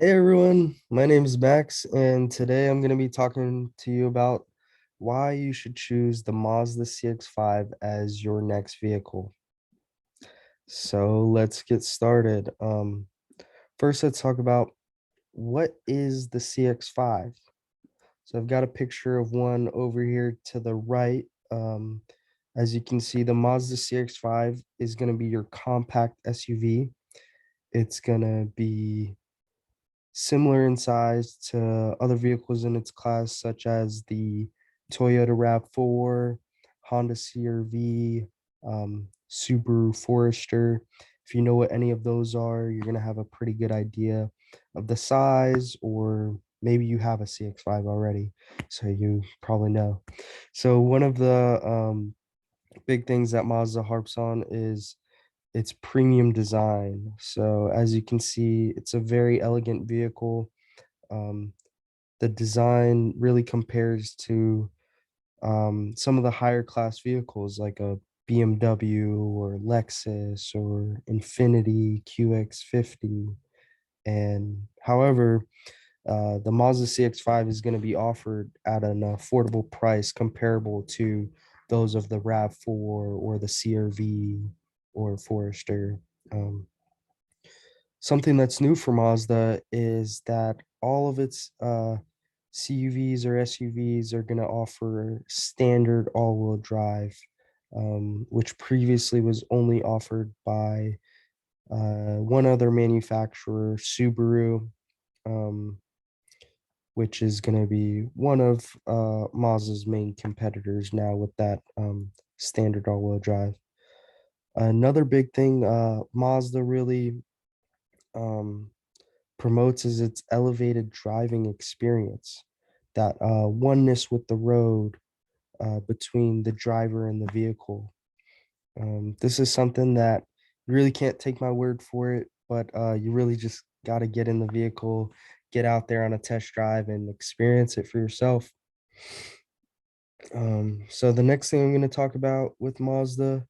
Hey everyone, my name is Max, and today I'm going to be talking to you about why you should choose the Mazda CX-5 as your next vehicle. So let's get started. First, let's talk about what is the CX-5. So I've got a picture of one over here to the right. As you can see, the Mazda CX-5 is going to be your compact SUV. It's going to be similar in size to other vehicles in its class, such as the Toyota RAV4, Honda CR-V, Subaru Forester. If you know what any of those are, you're going to have a pretty good idea of the size, or maybe you have a CX-5 already, so you probably know. So one of the big things that Mazda harps on is its premium design. So as you can see, it's a very elegant vehicle. Um, the design really compares to some of the higher class vehicles like a BMW or Lexus or Infiniti QX50. And however, the Mazda CX-5 is going to be offered at an affordable price comparable to those of the RAV4 or the CR-V or Forester. Um, Something that's new for Mazda is that all of its CUVs or SUVs are going to offer standard all-wheel drive, which previously was only offered by one other manufacturer, Subaru, um, which is going to be one of Mazda's main competitors now with that standard all-wheel drive. Another big thing Mazda really um, promotes is its elevated driving experience, that oneness with the road between the driver and the vehicle. This is something that you really can't take my word for it, but you really just got to get in the vehicle, get out there on a test drive, and experience it for yourself. So the next thing I'm going to talk about with Mazda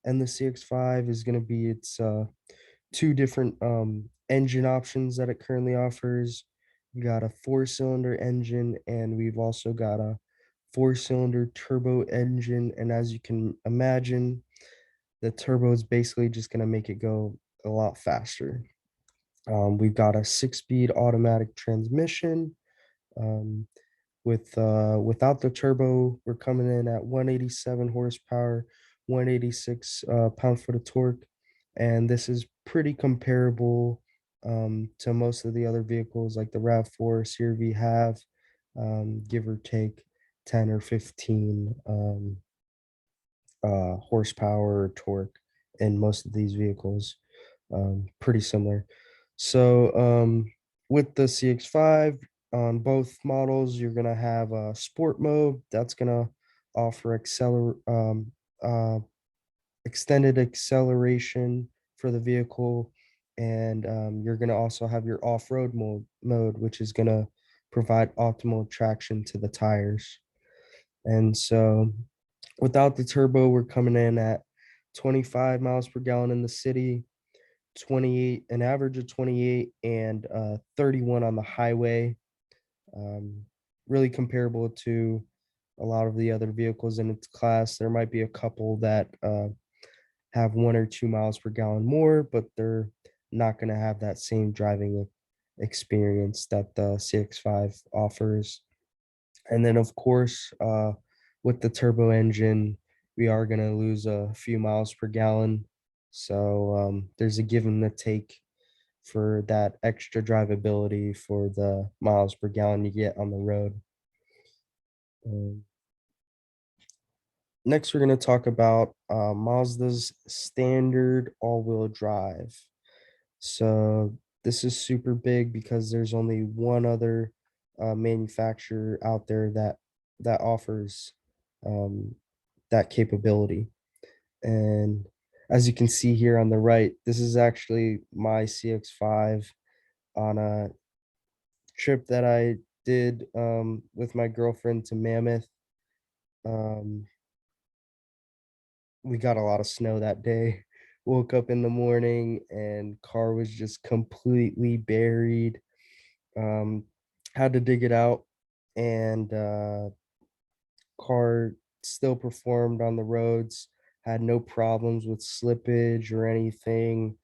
and the CX-5 is going to be its two different engine options that it currently offers. We got a four-cylinder engine, and we've also got a four-cylinder turbo engine. And as you can imagine, the turbo is basically just going to make it go a lot faster. We've got a six-speed automatic transmission. Um, without the turbo, we're coming in at 187 horsepower, 186 pound-foot of torque, and this is pretty comparable to most of the other vehicles like the RAV4 CR-V have, give or take 10 or 15 horsepower or torque in most of these vehicles. Pretty similar. So with the CX-5, on both models, you're gonna have a sport mode that's gonna offer uh, extended acceleration for the vehicle, and you're gonna also have your off-road mode, which is gonna provide optimal traction to the tires. And so without the turbo, we're coming in at 25 miles per gallon in the city, 28, an average of 28, and 31 on the highway. Um, really comparable to a lot of the other vehicles in its class. There might be a couple that have 1 or 2 miles per gallon more, but they're not going to have that same driving experience that the CX-5 offers. And then, of course, with the turbo engine, we are going to lose a few miles per gallon. So there's a give and a take for that extra drivability for the miles per gallon you get on the road. Um, Next, we're going to talk about Mazda's standard all-wheel drive. So this is super big because there's only one other manufacturer out there that offers um, that capability. And as you can see here on the right, this is actually my CX-5 on a trip that I did with my girlfriend to Mammoth. Um, we got a lot of snow that day. Woke up in the morning and car was just completely buried. Um, had to dig it out, and car still performed on the roads, had no problems with slippage or anything.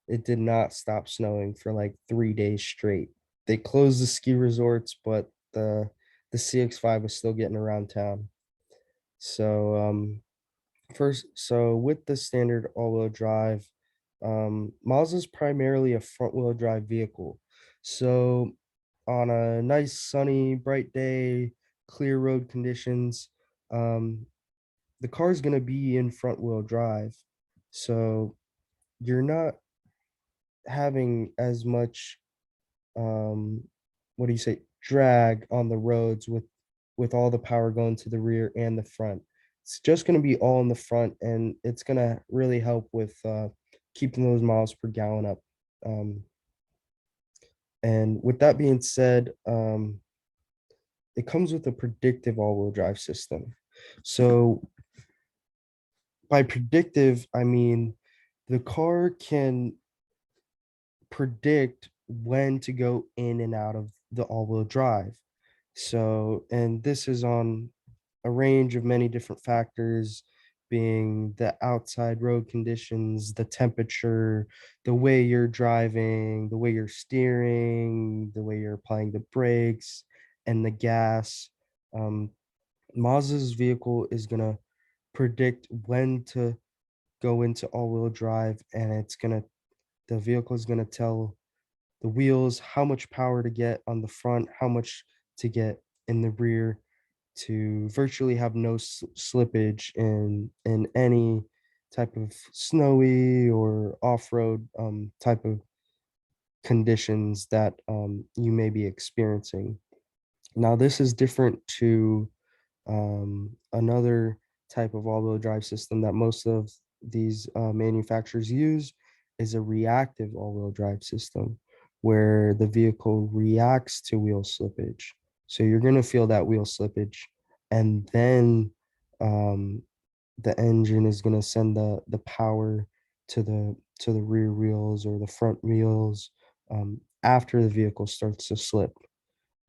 It did not stop snowing for like 3 days straight. They closed the ski resorts, but the CX-5 was still getting around town. So with the standard all-wheel drive, Mazda's primarily a front-wheel drive vehicle. So on a nice sunny, bright day, clear road conditions, um, the car is going to be in front-wheel drive. So you're not having as much what do you say, drag on the roads with all the power going to the rear and the front. It's just going to be all in the front, and it's going to really help with keeping those miles per gallon up. Um, and with that being said, it comes with a predictive all-wheel drive system. So by predictive, I mean the car can predict when to go in and out of the all-wheel drive. So, and this is on a range of many different factors, being the outside road conditions, the temperature, the way you're driving, the way you're steering, the way you're applying the brakes, and the gas. Um, Mazda's vehicle is going to predict when to go into all-wheel drive, and the vehicle is going to tell the wheels, how much power to get on the front, how much to get in the rear to virtually have no slippage in any type of snowy or off-road type of conditions that you may be experiencing. Now, this is different to another type of all-wheel drive system that most of these manufacturers use is a reactive all-wheel drive system, where the vehicle reacts to wheel slippage. So you're going to feel that wheel slippage, and then um, the engine is going to send the power to the rear wheels or the front wheels after the vehicle starts to slip.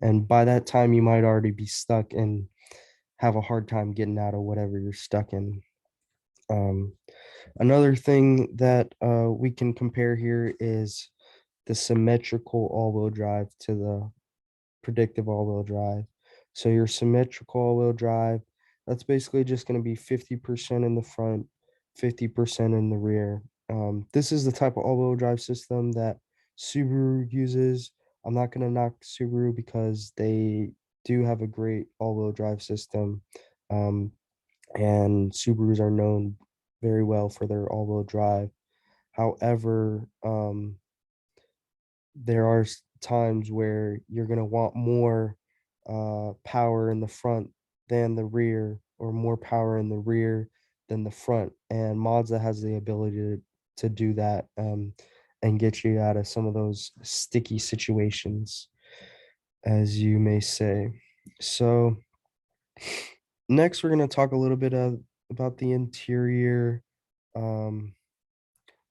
And by that time, you might already be stuck and have a hard time getting out of whatever you're stuck in. Um, Another thing that we can compare here is the symmetrical all-wheel drive to the predictive all-wheel drive. So your symmetrical all-wheel drive, that's basically just going to be 50% in the front, 50% in the rear. This is the type of all-wheel drive system that Subaru uses. I'm not going to knock Subaru because they do have a great all-wheel drive system. Um, and Subarus are known very well for their all-wheel drive. However, there are times where you're going to want more power in the front than the rear, or more power in the rear than the front. And Mazda has the ability to do that and get you out of some of those sticky situations, as you may say. So, next, we're going to talk a little bit about the interior. Um,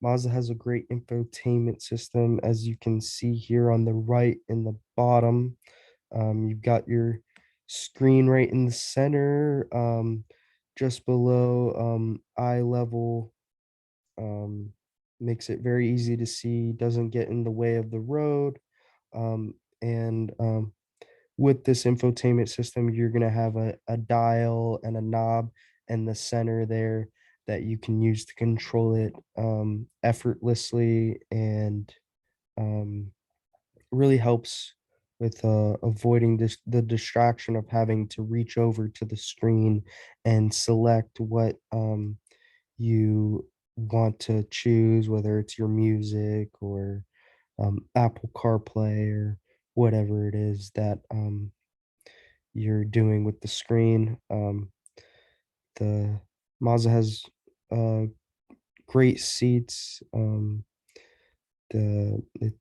Mazda has a great infotainment system, as you can see here on the right in the bottom. You've got your screen right in the center, just below eye level. Um, Makes it very easy to see, doesn't get in the way of the road. And With this infotainment system, you're going to have a dial and a knob in the center there that you can use to control it effortlessly, and um, really helps with avoiding the distraction of having to reach over to the screen and select what you want to choose, whether it's your music or Apple CarPlay or whatever it is that you're doing with the screen. The Mazda has uh, great seats. It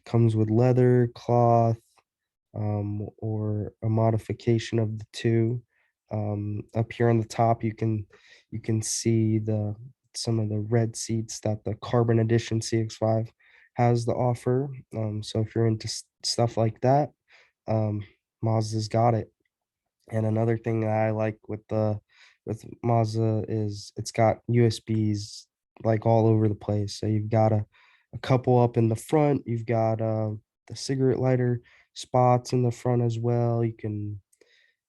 comes with leather, cloth, or a modification of the two. Up here on the top, you can see the some of the red seats that the Carbon Edition CX-5 has the offer. So if you're into stuff like that, um, Mazda's got it. And another thing that I like with Mazda is it's got USBs like all over the place. So you've got a couple up in the front. You've got the cigarette lighter spots in the front as well. You can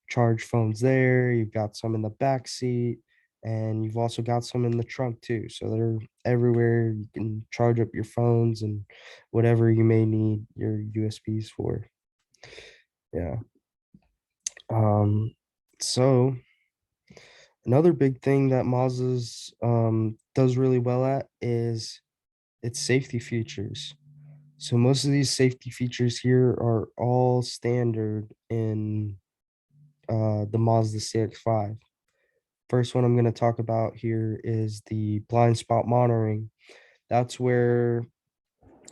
charge phones there. You've got some in the back seat, and you've also got some in the trunk too. So they're everywhere. You can charge up your phones and whatever you may need your USBs for. Yeah. Um, so another big thing that Mazda's does really well at is its safety features. So most of these safety features here are all standard in the Mazda CX-5. First one I'm going to talk about here is the blind spot monitoring. That's where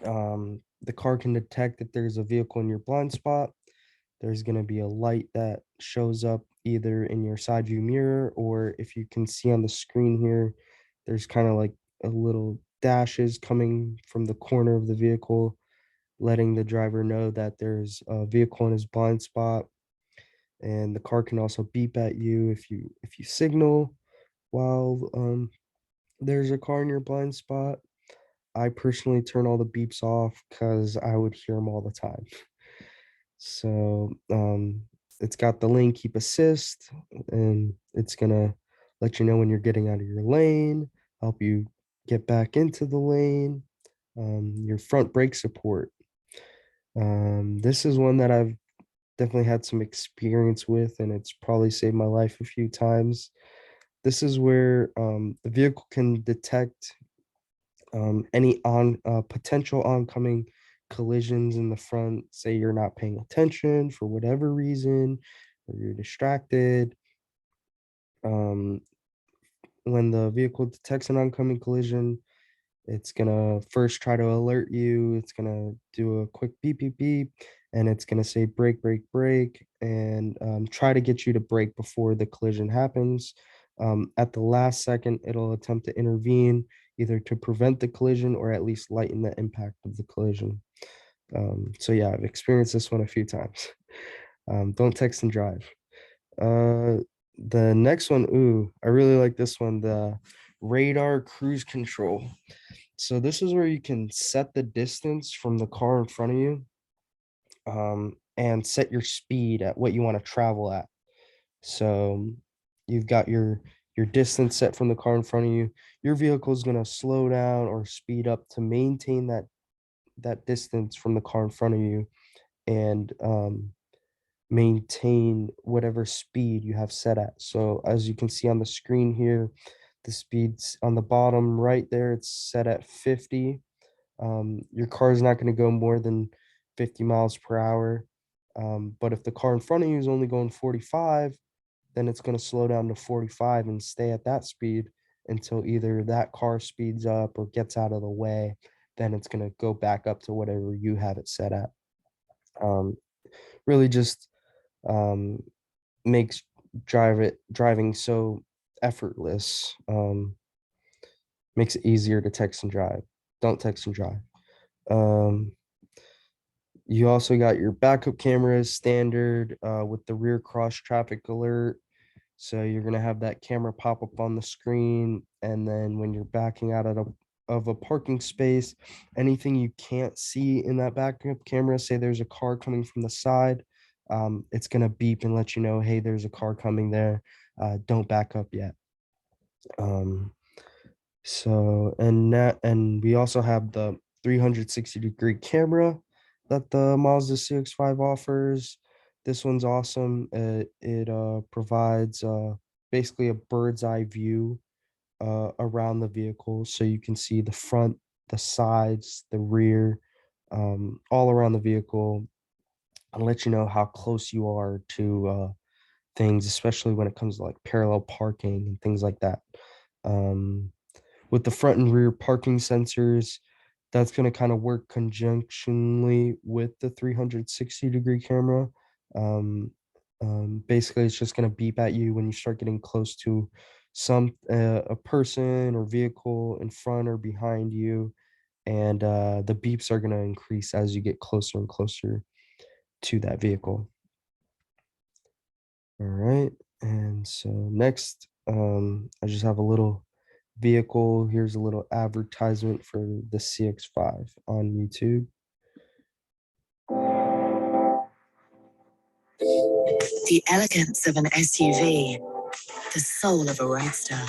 the car can detect that there's a vehicle in your blind spot. There's going to be a light that shows up either in your side view mirror, or if you can see on the screen here, there's kind of like a little dashes coming from the corner of the vehicle, letting the driver know that there's a vehicle in his blind spot. And the car can also beep at you if you signal while there's a car in your blind spot. I personally turn all the beeps off because I would hear them all the time. So it's got the lane keep assist, and it's gonna let you know when you're getting out of your lane, help you get back into the lane. Your front brake support. This is one that I've definitely had some experience with, and it's probably saved my life a few times. This is where the vehicle can detect any on potential oncoming collisions in the front. Say you're not paying attention for whatever reason, or you're distracted. Um, when the vehicle detects an oncoming collision, it's gonna first try to alert you. It's gonna do a quick beep beep beep, and it's gonna say brake brake brake, and try to get you to brake before the collision happens. At the last second, it'll attempt to intervene, either to prevent the collision or at least lighten the impact of the collision. So yeah, I've experienced this one a few times. Don't text and drive. Uh, the next one, ooh, I really like this one, the radar cruise control. So this is where you can set the distance from the car in front of you, and set your speed at what you want to travel at. So you've got your distance set from the car in front of you. Your vehicle is going to slow down or speed up to maintain that distance from the car in front of you, and maintain whatever speed you have set at. So as you can see on the screen here, the speeds on the bottom right there, it's set at 50. Your car is not going to go more than 50 miles per hour. But if the car in front of you is only going 45, then it's going to slow down to 45 and stay at that speed until either that car speeds up or gets out of the way. Then it's going to go back up to whatever you have it set at. Um, really just um, makes driving so effortless. Makes it easier to text and drive. Don't text and drive. Um, You also got your backup cameras standard with the rear cross traffic alert. So you're gonna have that camera pop up on the screen, and then when you're backing out of a parking space, anything you can't see in that backup camera, say there's a car coming from the side, it's gonna beep and let you know, hey, there's a car coming there. Don't back up yet. Um, and we also have the 360-degree camera that the Mazda CX-5 offers. This one's awesome. It provides basically a bird's eye view around the vehicle, so you can see the front, the sides, the rear, all around the vehicle, and let you know how close you are to things, especially when it comes to like parallel parking and things like that. Um, with the front and rear parking sensors, that's going to kind of work conjunctionally with the 360-degree camera. Um, Basically, it's just going to beep at you when you start getting close to a person or vehicle in front or behind you. and the beeps are going to increase as you get closer and closer to that vehicle. All right. And so next, I just have a little vehicle. Here's a little advertisement for the CX-5 on YouTube. The elegance of an SUV, the soul of a roadster.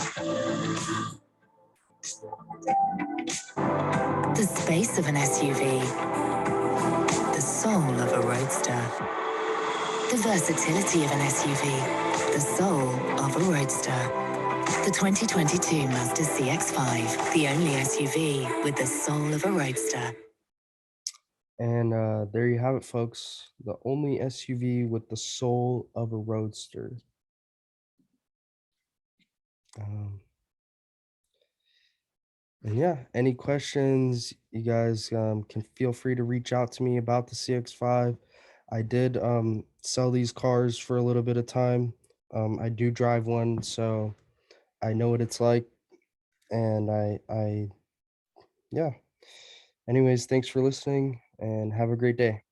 The space of an SUV, the soul of a roadster. The versatility of an SUV, the soul of a roadster. The 2022 Mazda Cx-5, the only SUV with the soul of a roadster. And there you have it, folks. The only SUV with the soul of a roadster. And yeah, any questions, you guys can feel free to reach out to me about the CX-5. I did sell these cars for a little bit of time. I do drive one, so I know what it's like. And yeah. Anyways, thanks for listening and have a great day.